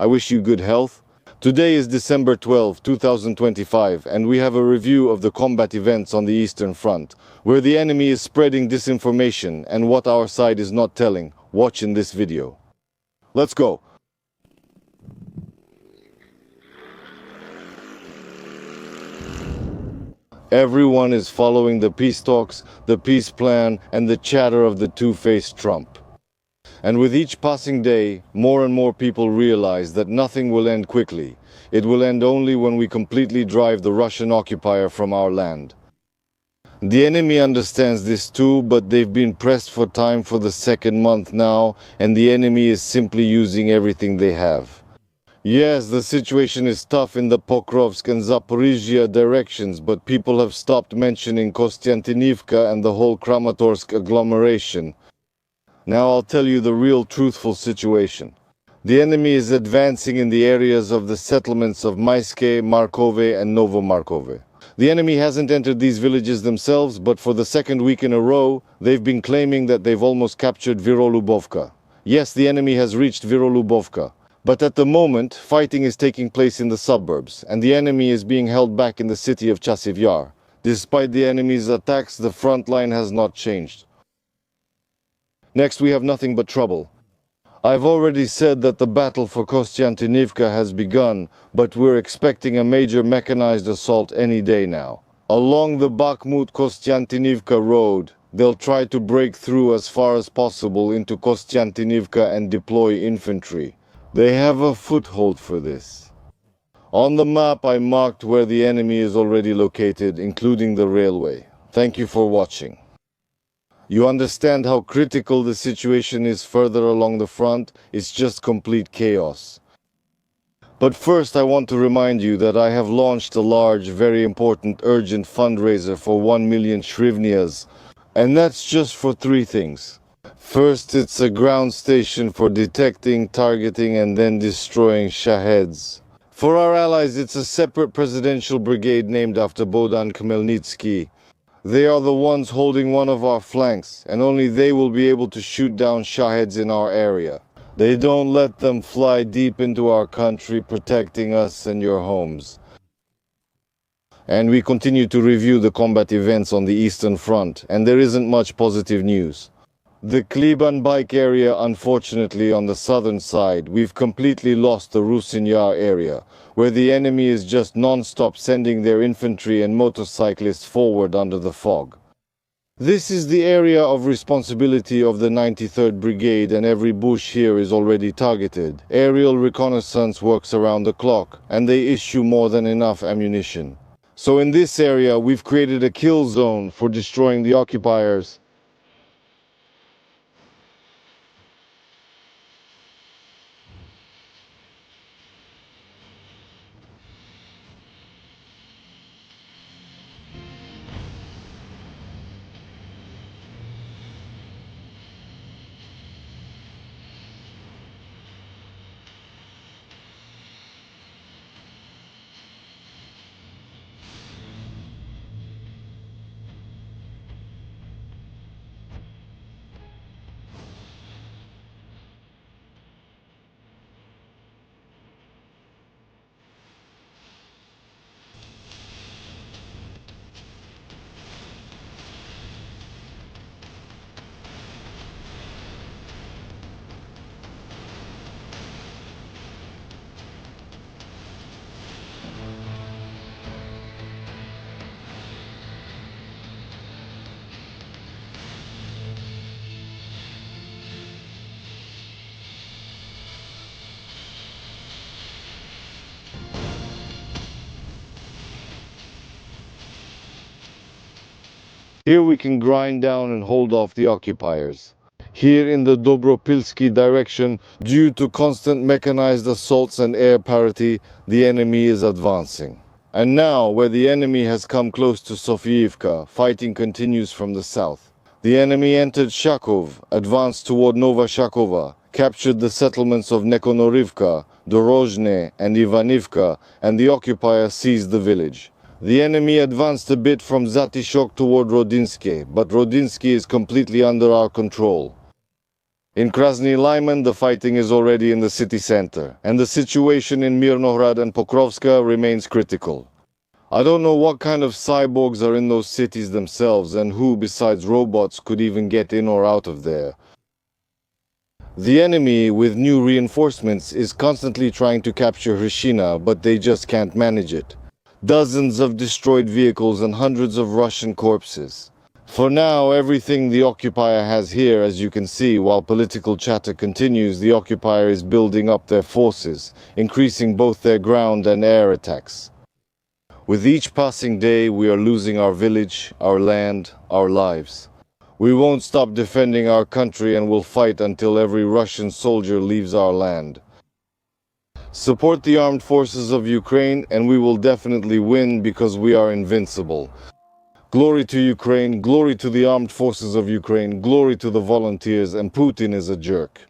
I wish you good health. Today is December 12, 2025, and we have a review of the combat events on the Eastern Front, where the enemy is spreading disinformation and what our side is not telling. Watch in this video. Let's go. Everyone is following the peace talks, the peace plan, and the chatter of the two-faced Trump. And with each passing day, more and more people realize that nothing will end quickly. It will end only when we completely drive the Russian occupier from our land. The enemy understands this too, but they've been pressed for time for the second month now, and the enemy is simply using everything they have. Yes, the situation is tough in the Pokrovsk and Zaporizhia directions, but people have stopped mentioning Kostiantynivka and the whole Kramatorsk agglomeration. Now I'll tell you the real truthful situation. The enemy is advancing in the areas of the settlements of Maiske, Markove and Novomarkove. The enemy hasn't entered these villages themselves, but for the second week in a row, they've been claiming that they've almost captured Virolubovka. Yes, the enemy has reached Virolubovka. But at the moment, fighting is taking place in the suburbs, and the enemy is being held back in the city of Chasiv Yar. Despite the enemy's attacks, the front line has not changed. Next, we have nothing but trouble. I've already said that the battle for Kostiantynivka has begun, but we're expecting a major mechanized assault any day now. Along the Bakhmut-Kostiantynivka road, they'll try to break through as far as possible into Kostiantynivka and deploy infantry. They have a foothold for this. On the map I marked where the enemy is already located, including the railway. Thank you for watching. You understand how critical the situation is further along the front? It's just complete chaos. But first I want to remind you that I have launched a large, very important, urgent fundraiser for 1 million hryvnias. And that's just for 3 things. First, it's a ground station for detecting, targeting, and then destroying Shaheds. For our allies, it's a separate presidential brigade named after Bohdan Khmelnytsky. They are the ones holding one of our flanks, and only they will be able to shoot down Shaheds in our area. They don't let them fly deep into our country, protecting us and your homes. And we continue to review the combat events on the Eastern Front, and there isn't much positive news. The Kliban bike area, unfortunately, on the southern side, we've completely lost the Rusin Yar area, where the enemy is just non-stop sending their infantry and motorcyclists forward under the fog. This is the area of responsibility of the 93rd Brigade, and every bush here is already targeted. Aerial reconnaissance works around the clock, and they issue more than enough ammunition. So in this area, we've created a kill zone for destroying the occupiers. Here we can grind down and hold off the occupiers. Here in the Dobropilsky direction, due to constant mechanized assaults and air parity, the enemy is advancing. And now, where the enemy has come close to Sofiivka, fighting continues from the south. The enemy entered Shakov, advanced toward Nova Shakova, captured the settlements of Nekonorivka, Dorozhne and Ivanivka, and the occupier seized the village. The enemy advanced a bit from Zatishok toward Rodinske, but Rodinske is completely under our control. In Krasny Lyman, the fighting is already in the city center, and the situation in Mirnohrad and Pokrovska remains critical. I don't know what kind of cyborgs are in those cities themselves and who, besides robots, could even get in or out of there. The enemy, with new reinforcements, is constantly trying to capture Hrishina, but they just can't manage it. Dozens of destroyed vehicles and hundreds of Russian corpses. For now, everything the occupier has here, as you can see, while political chatter continues, the occupier is building up their forces, increasing both their ground and air attacks. With each passing day, we are losing our village, our land, our lives. We won't stop defending our country and will fight until every Russian soldier leaves our land. Support the armed forces of Ukraine and we will definitely win because we are invincible. Glory to Ukraine, glory to the armed forces of Ukraine, glory to the volunteers, and Putin is a jerk.